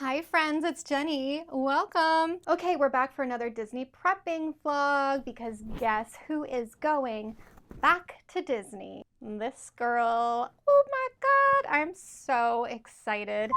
Hi friends, it's Jenny. Welcome. Okay, we're back for another Disney prepping vlog because guess who is going back to Disney? This girl. Oh my God, I'm so excited.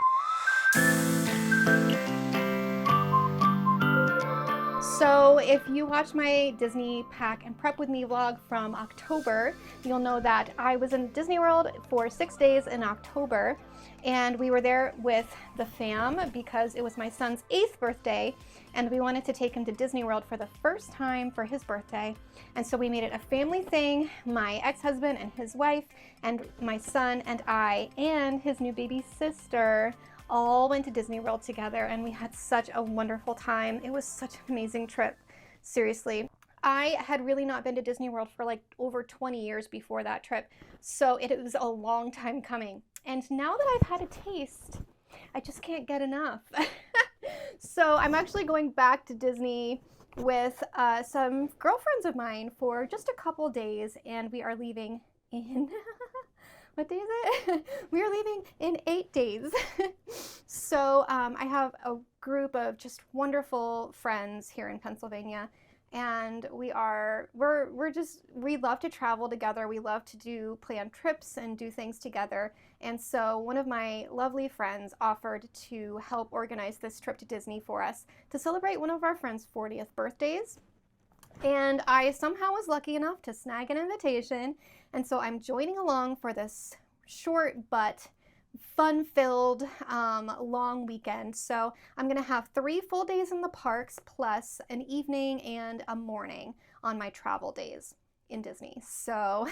So if you watch my Disney Pack and Prep With Me vlog from October, you'll know that I was in Disney World for 6 days in October, and we were there with the fam because it was my son's 8th birthday, and we wanted to take him to Disney World for the first time for his birthday. And so we made it a family thing. My ex-husband and his wife and my son and I and his new baby sister all went to Disney World together, and we had such a wonderful time. It was such an amazing trip, seriously. I had really not been to Disney World for like over 20 years before that trip, so it was a long time coming. And now that I've had a taste, I just can't get enough. So I'm actually going back to Disney with some girlfriends of mine for just a couple days, and we are leaving in what day is it? We are leaving in 8 days. So I have a group of just wonderful friends here in Pennsylvania, and we love to travel together. We love to plan trips and do things together. And so one of my lovely friends offered to help organize this trip to Disney for us to celebrate one of our friends' 40th birthdays. And I somehow was lucky enough to snag an invitation, and so I'm joining along for this short but fun-filled long weekend. So I'm gonna have 3 full days in the parks plus an evening and a morning on my travel days in Disney. So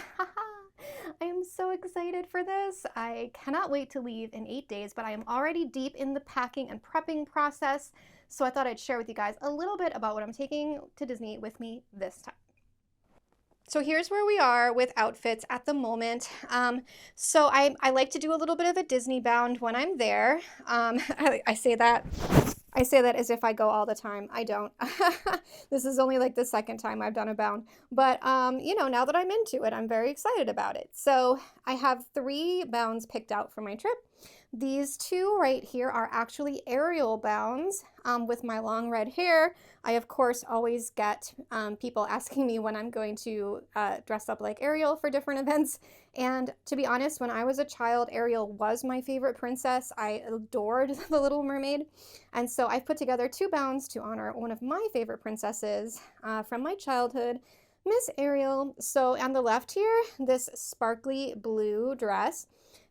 I am so excited for this. I cannot wait to leave in 8 days, but I am already deep in the packing and prepping process. So I thought I'd share with you guys a little bit about what I'm taking to Disney with me this time. So here's where we are with outfits at the moment. So I like to do a little bit of a Disney bound when I'm there. I say that as if I go all the time. I don't. This is only like the second time I've done a bound. But, you know, now that I'm into it, I'm very excited about it. So I have 3 bounds picked out for my trip. These 2 right here are actually aerial bounds. With my long red hair, I of course always get people asking me when I'm going to dress up like Ariel for different events. And to be honest, when I was a child, Ariel was my favorite princess. I adored The Little Mermaid. And so I've put together 2 bounds to honor one of my favorite princesses from my childhood, Miss Ariel. So on the left here, this sparkly blue dress.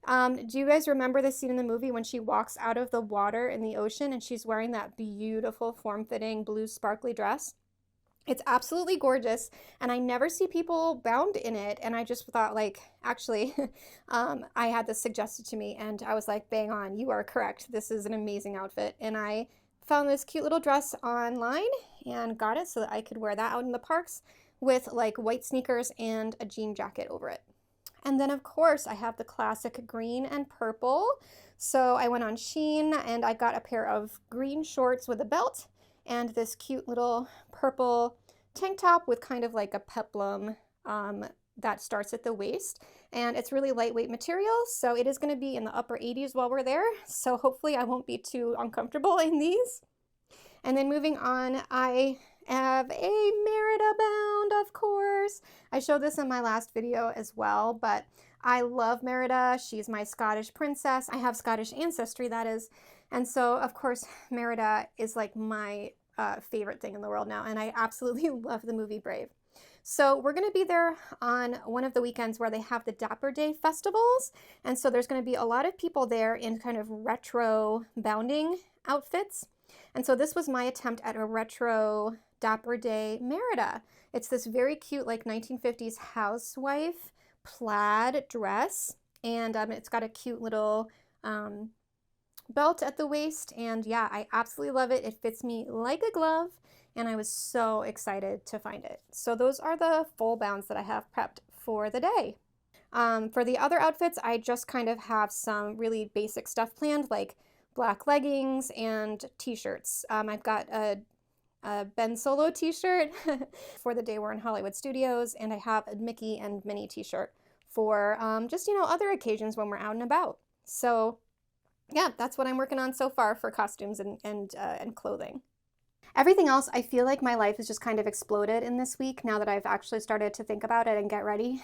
Do you guys remember the scene in the movie when she walks out of the water in the ocean and she's wearing that beautiful form-fitting blue sparkly dress? It's absolutely gorgeous, and I never see people bound in it, and I just thought, like, actually, I had this suggested to me, and I was like, bang on, you are correct. This is an amazing outfit, and I found this cute little dress online and got it so that I could wear that out in the parks with, like, white sneakers and a jean jacket over it. And then, of course, I have the classic green and purple. So I went on Shein and I got a pair of green shorts with a belt and this cute little purple tank top with kind of like a peplum that starts at the waist. And it's really lightweight material, so it is going to be in the upper 80s while we're there. So hopefully I won't be too uncomfortable in these. And then moving on, I have a Merida bound, of course. I showed this in my last video as well, but I love Merida. She's my Scottish princess. I have Scottish ancestry, that is. And so, of course, Merida is like my favorite thing in the world now, and I absolutely love the movie Brave. So we're going to be there on one of the weekends where they have the Dapper Day festivals, and so there's going to be a lot of people there in kind of retro bounding outfits. And so this was my attempt at a retro Dapper Day Merida. It's this very cute, like 1950s housewife plaid dress, and it's got a cute little belt at the waist, and yeah, I absolutely love it. It fits me like a glove, and I was so excited to find it. So those are the full bounds that I have prepped for the day. For the other outfits, I just kind of have some really basic stuff planned, like black leggings and t-shirts. I've got a Ben Solo t-shirt for the day we're in Hollywood Studios, and I have a Mickey and Minnie t-shirt for just, you know, other occasions when we're out and about. So yeah, that's what I'm working on so far for costumes and clothing. Everything else, I feel like my life has just kind of exploded in this week now that I've actually started to think about it and get ready.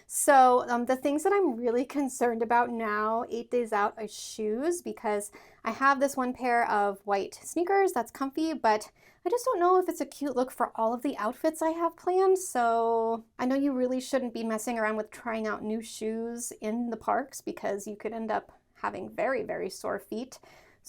So the things that I'm really concerned about now, 8 days out, are shoes, because I have this one pair of white sneakers that's comfy, but I just don't know if it's a cute look for all of the outfits I have planned. So I know you really shouldn't be messing around with trying out new shoes in the parks because you could end up having very, very sore feet.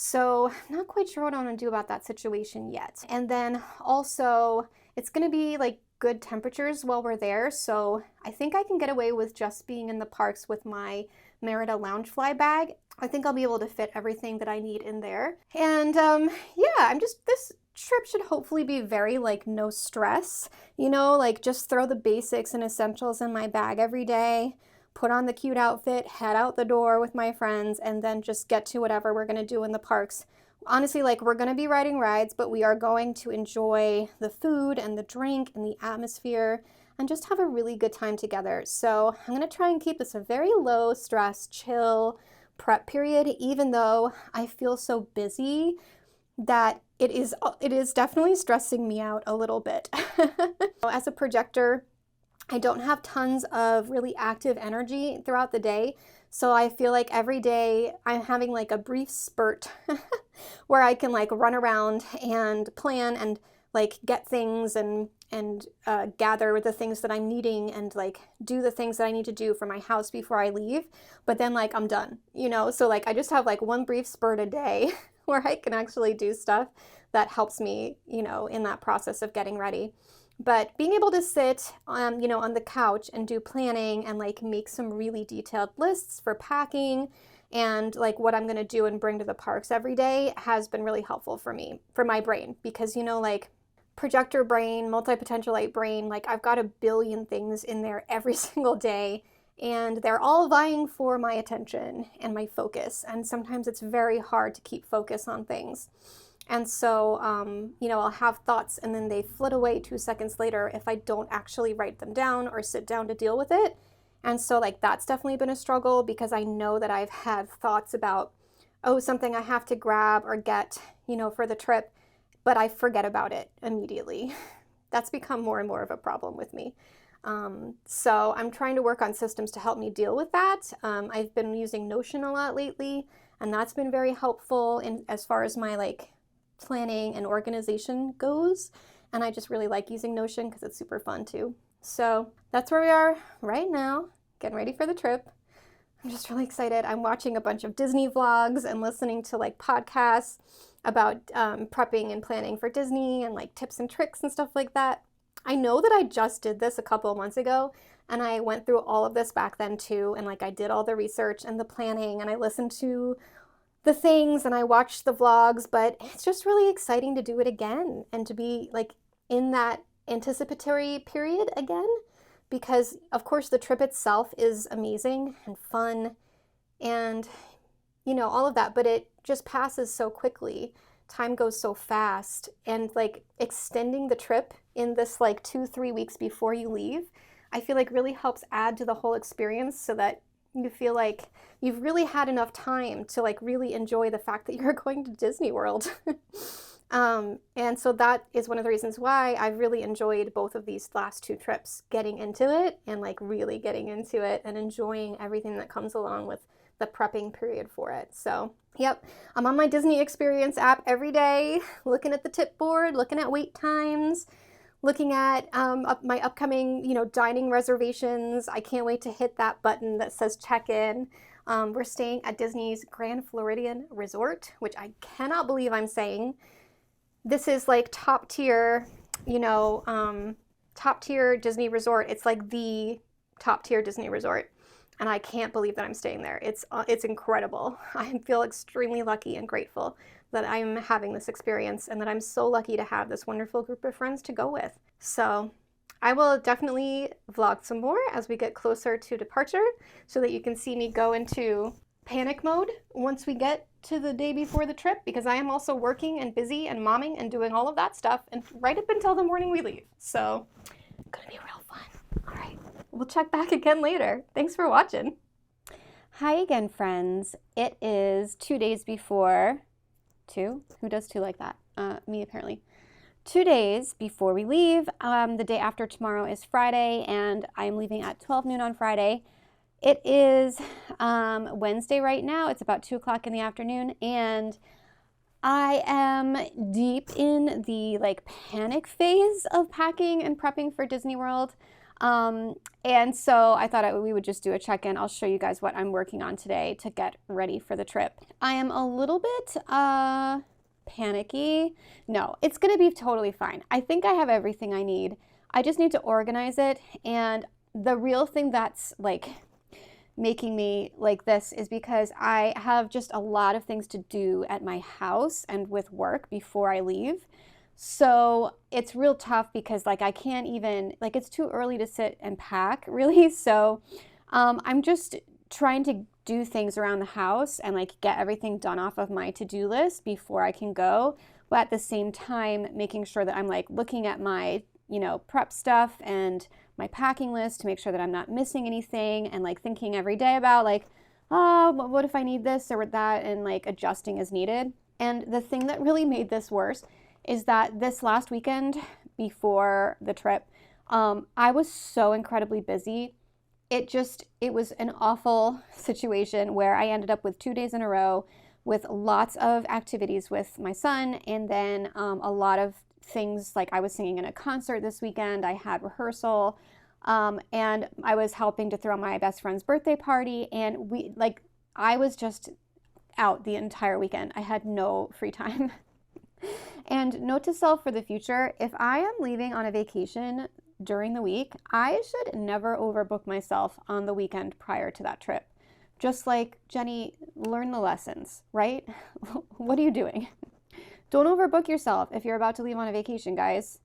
So I'm not quite sure what I'm gonna do about that situation yet. And then also, it's gonna be like good temperatures while we're there, so I think I can get away with just being in the parks with my Merida Loungefly bag. I think I'll be able to fit everything that I need in there. And yeah, this trip should hopefully be very like no stress, like just throw the basics and essentials in my bag every day, put on the cute outfit, head out the door with my friends, and then just get to whatever we're gonna do in the parks. Honestly, like, we're gonna be riding rides, but we are going to enjoy the food and the drink and the atmosphere and just have a really good time together. So I'm gonna try and keep this a very low stress, chill prep period, even though I feel so busy that it is definitely stressing me out a little bit. As a projector, I don't have tons of really active energy throughout the day, so I feel like every day I'm having like a brief spurt where I can like run around and plan and like get things and gather the things that I'm needing and like do the things that I need to do for my house before I leave. But then like I'm done, So like I just have like one brief spurt a day where I can actually do stuff that helps me, in that process of getting ready. But being able to sit on the couch and do planning and like make some really detailed lists for packing and like what I'm gonna do and bring to the parks every day has been really helpful for me, for my brain, because like projector brain, multi-potentialite brain, like I've got a billion things in there every single day, and they're all vying for my attention and my focus. And sometimes it's very hard to keep focus on things. And so, I'll have thoughts and then they flit away 2 seconds later if I don't actually write them down or sit down to deal with it. And so, like, that's definitely been a struggle because I know that I've had thoughts about, something I have to grab or get, for the trip, but I forget about it immediately. That's become more and more of a problem with me. So I'm trying to work on systems to help me deal with that. I've been using Notion a lot lately, and that's been very helpful as far as my, like, planning and organization goes, and I just really like using Notion because it's super fun too. So that's where we are right now, getting ready for the trip. I'm just really excited. I'm watching a bunch of Disney vlogs and listening to like podcasts about prepping and planning for Disney and like tips and tricks and stuff like that. I know that I just did this a couple of months ago, and I went through all of this back then too, and like I did all the research and the planning, and I listened to the things and I watched the vlogs, but it's just really exciting to do it again and to be like in that anticipatory period again, because of course the trip itself is amazing and fun and all of that, but it just passes so quickly. Time goes so fast, and like extending the trip in this like 2-3 weeks before you leave, I feel like really helps add to the whole experience so that you feel like you've really had enough time to like really enjoy the fact that you're going to Disney World. And so that is one of the reasons why I've really enjoyed both of these last 2 trips, getting into it and like really getting into it and enjoying everything that comes along with the prepping period for it. So yep, I'm on my Disney Experience app every day, looking at the tip board, looking at wait times, looking at my upcoming, dining reservations. I can't wait to hit that button that says check-in. We're staying at Disney's Grand Floridian Resort, which I cannot believe I'm saying. This is like top tier, top tier Disney resort. It's like the top tier Disney resort, and I can't believe that I'm staying there. It's incredible. I feel extremely lucky and grateful that I'm having this experience and that I'm so lucky to have this wonderful group of friends to go with. So I will definitely vlog some more as we get closer to departure so that you can see me go into panic mode once we get to the day before the trip, because I am also working and busy and momming and doing all of that stuff and right up until the morning we leave. So gonna be real fun. All right, we'll check back again later. Thanks for watching. Hi again, friends. It is 2 days before, two? Who does two like that? Me, apparently. 2 days before we leave. The day after tomorrow is Friday, and I'm leaving at 12 noon on Friday. It is Wednesday right now. It's about 2 o'clock in the afternoon, and I am deep in the panic phase of packing and prepping for Disney World. And so I thought we would just do a check-in. I'll show you guys what I'm working on today to get ready for the trip. I am a little bit panicky. No, it's gonna be totally fine. I think I have everything I need. I just need to organize it. And the real thing that's making me like this is because I have just a lot of things to do at my house and with work before I leave. So it's real tough because I can't even, it's too early to sit and pack really. So I'm just trying to do things around the house and get everything done off of my to-do list before I can go. But at the same time, making sure that I'm looking at my, prep stuff and my packing list to make sure that I'm not missing anything, and thinking every day about oh, what if I need this or that, and adjusting as needed. And the thing that really made this worse is that this last weekend before the trip, I was so incredibly busy. It was an awful situation where I ended up with 2 days in a row with lots of activities with my son, and then a lot of things, I was singing in a concert this weekend, I had rehearsal, and I was helping to throw my best friend's birthday party, and I was just out the entire weekend. I had no free time. And note to self for the future, if I am leaving on a vacation during the week, I should never overbook myself on the weekend prior to that trip. Just Jenny, learn the lessons, right? What are you doing? Don't overbook yourself if you're about to leave on a vacation, guys.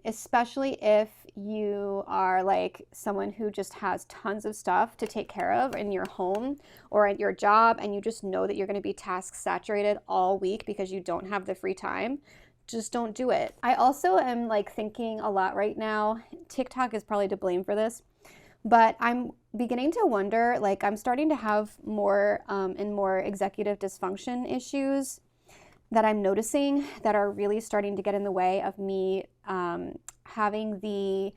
Especially if you are someone who just has tons of stuff to take care of in your home or at your job, and you just know that you're going to be task saturated all week because you don't have the free time. Just don't do it. I also am thinking a lot right now. TikTok is probably to blame for this, but I'm beginning to wonder, I'm starting to have more and more executive dysfunction issues that I'm noticing that are really starting to get in the way of me having the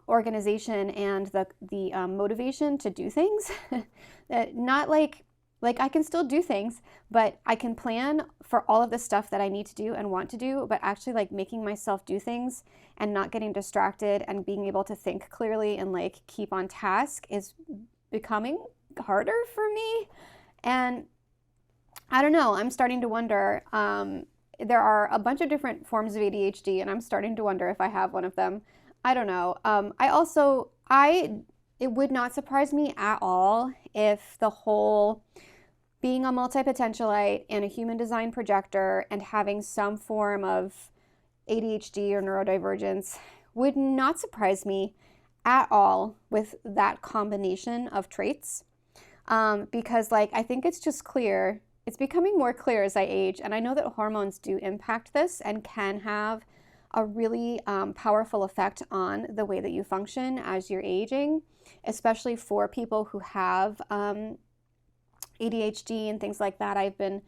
organization and the motivation to do things. Not I can still do things, but I can plan for all of the stuff that I need to do and want to do, but actually making myself do things and not getting distracted and being able to think clearly and keep on task is becoming harder for me. And I don't know, I'm starting to wonder, there are a bunch of different forms of ADHD, and I'm starting to wonder if I have one of them. I don't know. It would not surprise me at all if the whole being a multi-potentialite and a human design projector and having some form of ADHD or neurodivergence would not surprise me at all with that combination of traits. Because I think it's just clear. It's becoming more clear as I age, and I know that hormones do impact this and can have a really powerful effect on the way that you function as you're aging, especially for people who have ADHD and things like that. I've been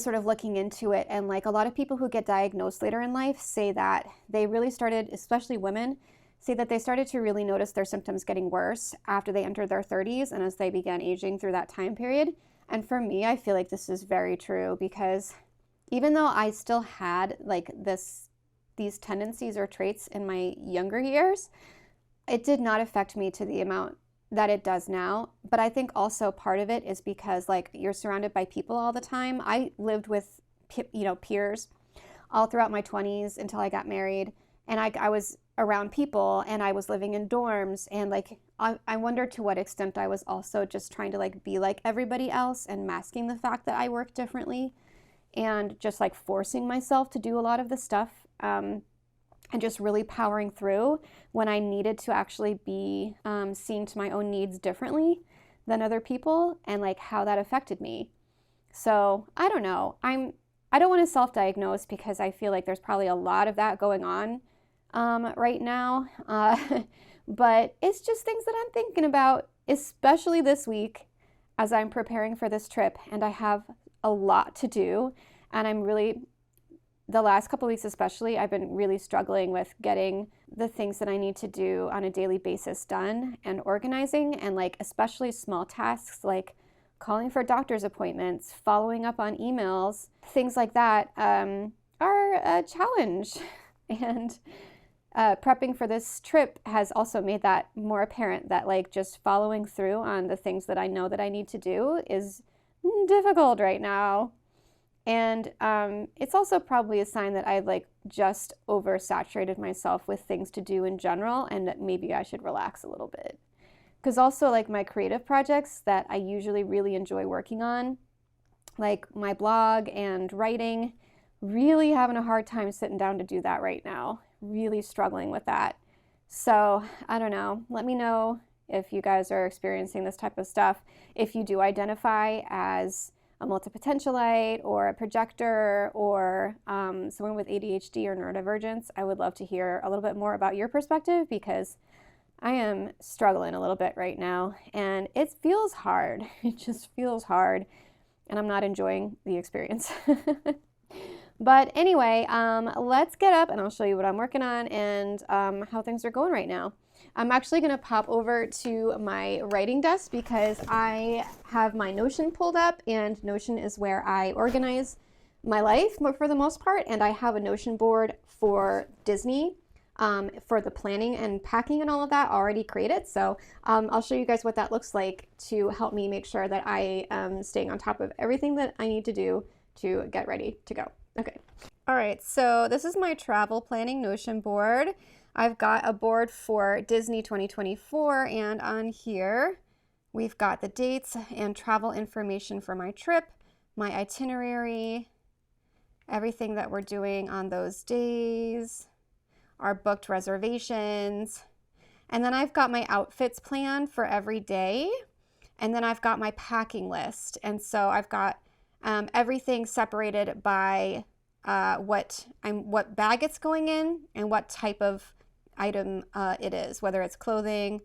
sort of looking into it, and a lot of people who get diagnosed later in life say that they really started, especially women, say that they started to really notice their symptoms getting worse after they entered their 30s and as they began aging through that time period. And for me, I feel this is very true, because even though I still had these tendencies or traits in my younger years, it did not affect me to the amount that it does now. But I think also part of it is because you're surrounded by people all the time. I lived with peers all throughout my 20s until I got married, and I was around people, and I was living in dorms, and I wonder to what extent I was also just trying to be like everybody else and masking the fact that I work differently, and just forcing myself to do a lot of the stuff, and just really powering through when I needed to actually be seeing to my own needs differently than other people, and how that affected me. So I don't know. I don't want to self-diagnose because I feel there's probably a lot of that going on right now. But it's just things that I'm thinking about especially this week as I'm preparing for this trip and I have a lot to do. And the last couple weeks especially, I've been really struggling with getting the things that I need to do on a daily basis done and organizing, and like especially small tasks like calling for doctor's appointments, following up on emails, things like that are a challenge. And prepping for this trip has also made that more apparent, that like just following through on the things that I know that I need to do is difficult right now. And it's also probably a sign that I've like just oversaturated myself with things to do in general, and that maybe I should relax a little bit. Because also like my creative projects that I usually really enjoy working on, like my blog and writing, really having a hard time sitting down to do that right now. Really struggling with that. So I don't know. Let me know if you guys are experiencing this type of stuff. If you do identify as a multi-potentialite or a projector or someone with ADHD or neurodivergence, I would love to hear a little bit more about your perspective, because I am struggling a little bit right now and it feels hard. It just feels hard and I'm not enjoying the experience. But anyway, let's get up and I'll show you what I'm working on and how things are going right now. I'm actually going to pop over to my writing desk because I have my Notion pulled up, and Notion is where I organize my life for the most part, and I have a Notion board for Disney for the planning and packing and all of that already created. So I'll show you guys what that looks like to help me make sure that I am staying on top of everything that I need to do to get ready to go. Okay. All right, so this is my travel planning Notion board. I've got a board for Disney 2024, and on here we've got the dates and travel information for my trip, my itinerary, everything that we're doing on those days, our booked reservations, and then I've got my outfits planned for every day, and then I've got my packing list. And so I've got everything separated by what bag it's going in and what type of item it is, whether it's clothing,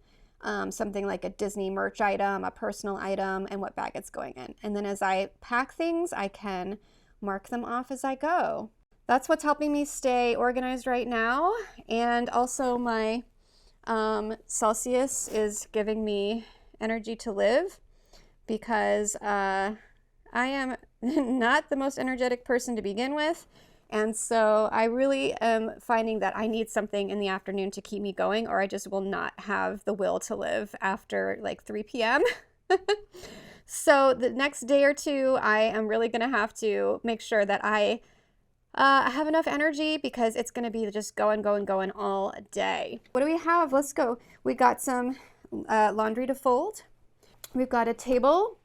something like a Disney merch item, a personal item, and what bag it's going in. And then as I pack things, I can mark them off as I go. That's what's helping me stay organized right now. And also my Celsius is giving me energy to live, because I am not the most energetic person to begin with. And so I really am finding that I need something in the afternoon to keep me going, or I just will not have the will to live after like 3 p.m. So the next day or two, I am really going to have to make sure that I have enough energy, because it's going to be just going all day. What do we have? Let's go. We got some laundry to fold. We've got a table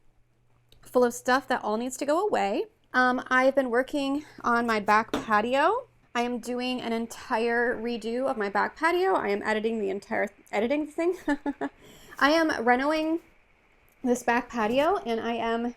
full of stuff that all needs to go away. I've been working on my back patio. I am doing an entire redo of my back patio. I am editing thing. I am renovating this back patio, and I am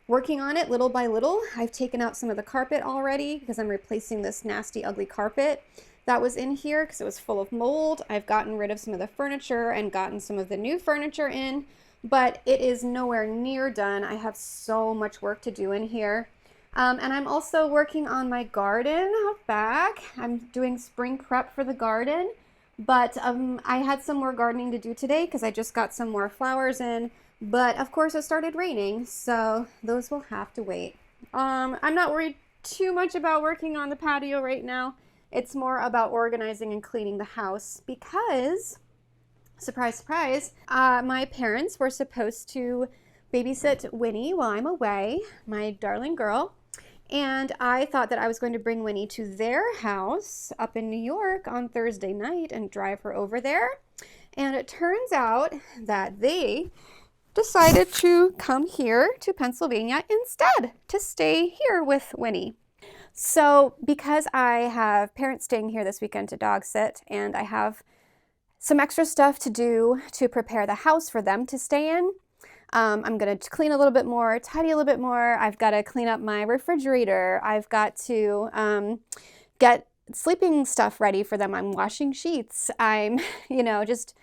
working on it little by little. I've taken out some of the carpet already because I'm replacing this nasty, ugly carpet that was in here because it was full of mold. I've gotten rid of some of the furniture and gotten some of the new furniture in, but it is nowhere near done. I have so much work to do in here. And I'm also working on my garden out back. I'm doing spring prep for the garden, but I had some more gardening to do today because I just got some more flowers in, but of course it started raining, so those will have to wait. I'm not worried too much about working on the patio right now. It's more about organizing and cleaning the house because, surprise, surprise, my parents were supposed to babysit Winnie while I'm away, my darling girl. And I thought that I was going to bring Winnie to their house up in New York on Thursday night and drive her over there. And it turns out that they decided to come here to Pennsylvania instead, to stay here with Winnie. So because I have parents staying here this weekend to dog sit, and I have some extra stuff to do to prepare the house for them to stay in, I'm going to clean a little bit more, tidy a little bit more. I've got to clean up my refrigerator. I've got to get sleeping stuff ready for them. I'm washing sheets. I'm, just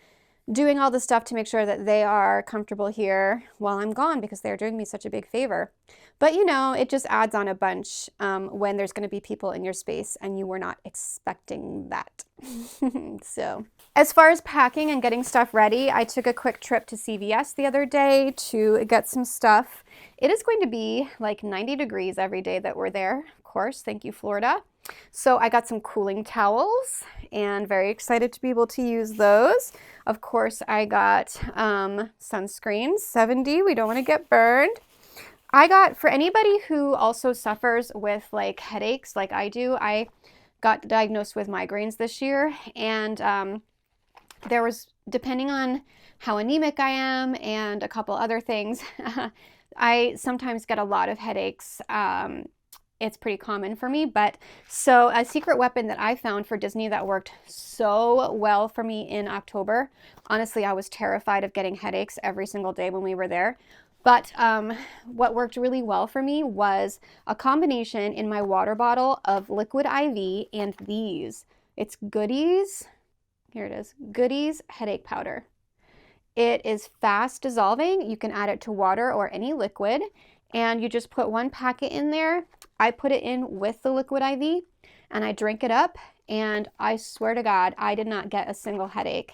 doing all the stuff to make sure that they are comfortable here while I'm gone because they're doing me such a big favor. But you know, it just adds on a bunch when there's going to be people in your space and you were not expecting that. So as far as packing and getting stuff ready, I took a quick trip to CVS the other day to get some stuff. It is going to be like 90 degrees every day that we're there. Of course, thank you, Florida. So I got some cooling towels and very excited to be able to use those. Of course, I got sunscreen, 70, we don't want to get burned. I got, for anybody who also suffers with like headaches like I do, I got diagnosed with migraines this year, and there was, depending on how anemic I am and a couple other things, I sometimes get a lot of headaches. It's pretty common for me, but so a secret weapon that I found for Disney that worked so well for me in October. Honestly, I was terrified of getting headaches every single day when we were there. But what worked really well for me was a combination in my water bottle of liquid IV and these. It's Goodies, here it is, Goodies headache powder. It is fast dissolving. You can add it to water or any liquid, and you just put one packet in there. I put it in with the liquid IV and I drink it up, and I swear to God, I did not get a single headache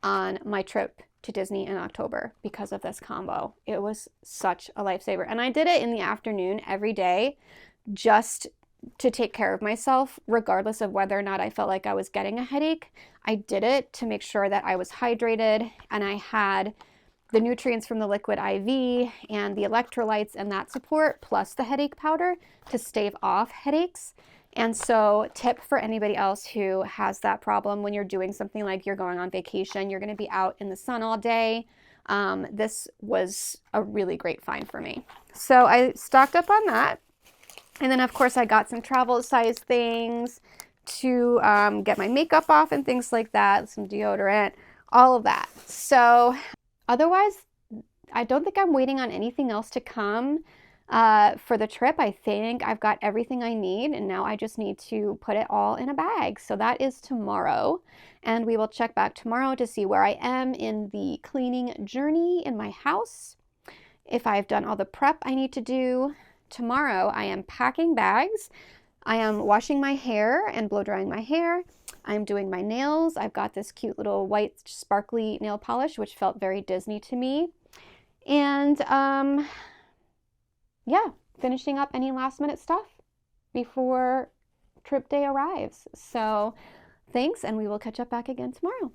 on my trip to Disney in October because of this combo. It was such a lifesaver. And I did it in the afternoon every day just to take care of myself, regardless of whether or not I felt like I was getting a headache. I did it to make sure that I was hydrated and I had the nutrients from the liquid IV and the electrolytes and that support, plus the headache powder to stave off headaches. And so, tip for anybody else who has that problem, when you're doing something like you're going on vacation, you're going to be out in the sun all day. This was a really great find for me. So I stocked up on that. And then of course I got some travel size things to get my makeup off and things like that, some deodorant, all of that. So otherwise, I don't think I'm waiting on anything else to come for the trip. I think I've got everything I need, and now I just need to put it all in a bag. So that is tomorrow, and we will check back tomorrow to see where I am in the cleaning journey in my house, if I've done all the prep I need to do. Tomorrow I am packing bags. I am washing my hair and blow drying my hair. I'm doing my nails. I've got this cute little white sparkly nail polish, which felt very Disney to me. And yeah, finishing up any last minute stuff before trip day arrives. So thanks, and we will catch up back again tomorrow.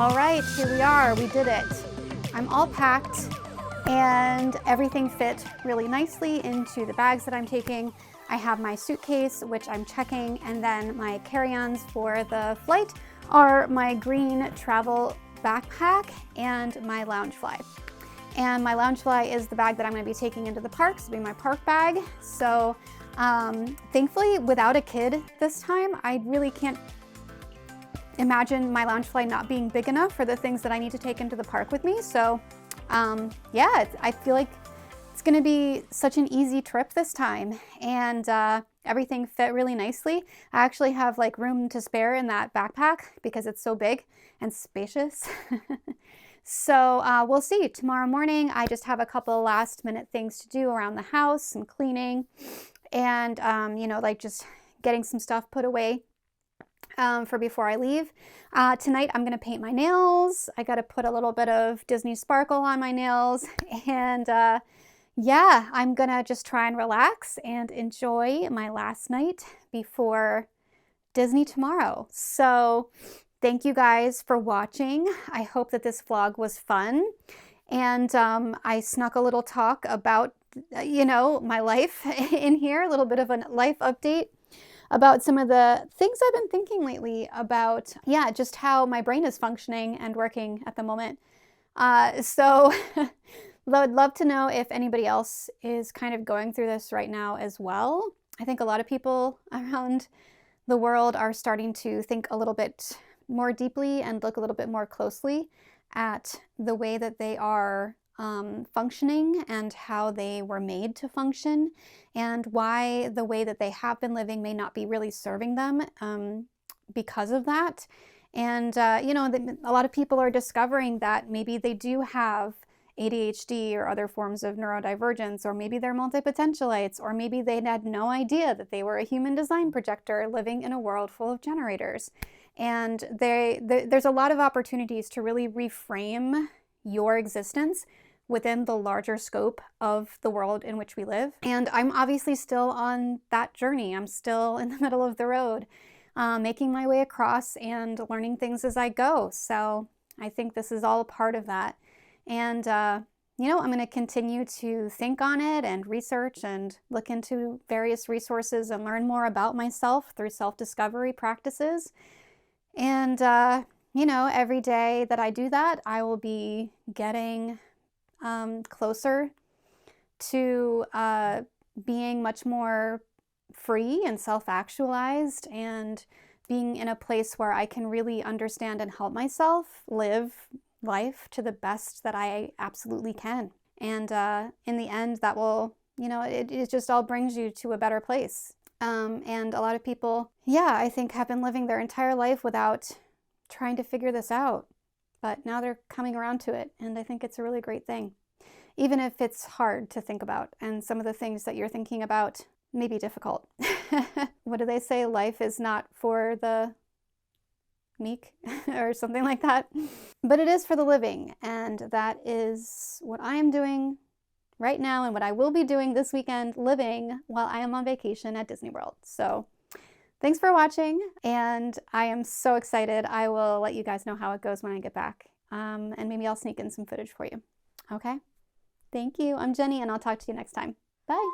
All right, here we are. We did it. I'm all packed and everything fit really nicely into the bags that I'm taking. I have my suitcase, which I'm checking, and then my carry-ons for the flight are my green travel backpack and my Loungefly. And my Loungefly is the bag that I'm going to be taking into the parks. It'll be my park bag. So thankfully, without a kid this time, I really can't imagine my Loungefly not being big enough for the things that I need to take into the park with me. So yeah, I feel like it's going to be such an easy trip this time, and everything fit really nicely. I actually have like room to spare in that backpack because it's so big and spacious. So we'll see. Tomorrow morning, I just have a couple last minute things to do around the house and cleaning, and you know, like just getting some stuff put away for before I leave. Tonight I'm gonna paint my nails. I gotta put a little bit of Disney sparkle on my nails, and yeah, I'm gonna just try and relax and enjoy my last night before Disney tomorrow. So thank you guys for watching. I hope that this vlog was fun, and I snuck a little talk about, you know, my life in here, a little bit of a life update about some of the things I've been thinking lately about, yeah, just how my brain is functioning and working at the moment. So I'd love to know if anybody else is kind of going through this right now as well. I think a lot of people around the world are starting to think a little bit more deeply and look a little bit more closely at the way that they are functioning and how they were made to function, and why the way that they have been living may not be really serving them because of that. And you know, a lot of people are discovering that maybe they do have ADHD or other forms of neurodivergence, or maybe they're multi-potentialites, or maybe they had no idea that they were a human design projector living in a world full of generators. And there's a lot of opportunities to really reframe your existence within the larger scope of the world in which we live. And I'm obviously still on that journey. I'm still in the middle of the road, making my way across and learning things as I go. So I think this is all a part of that. And you know, I'm going to continue to think on it and research and look into various resources and learn more about myself through self-discovery practices. And you know, every day that I do that, I will be getting closer to being much more free and self-actualized, and being in a place where I can really understand and help myself live life to the best that I absolutely can. And in the end, that will, you know, it just all brings you to a better place. And a lot of people, yeah, I think have been living their entire life without trying to figure this out. But now they're coming around to it, and I think it's a really great thing. Even if it's hard to think about, and some of the things that you're thinking about may be difficult. What do they say? Life is not for the meek or something like that. But it is for the living, and that is what I am doing right now and what I will be doing this weekend, living while I am on vacation at Disney World. So thanks for watching, and I am so excited. I will let you guys know how it goes when I get back, and maybe I'll sneak in some footage for you. Okay? Thank you. I'm Jenny, and I'll talk to you next time. Bye.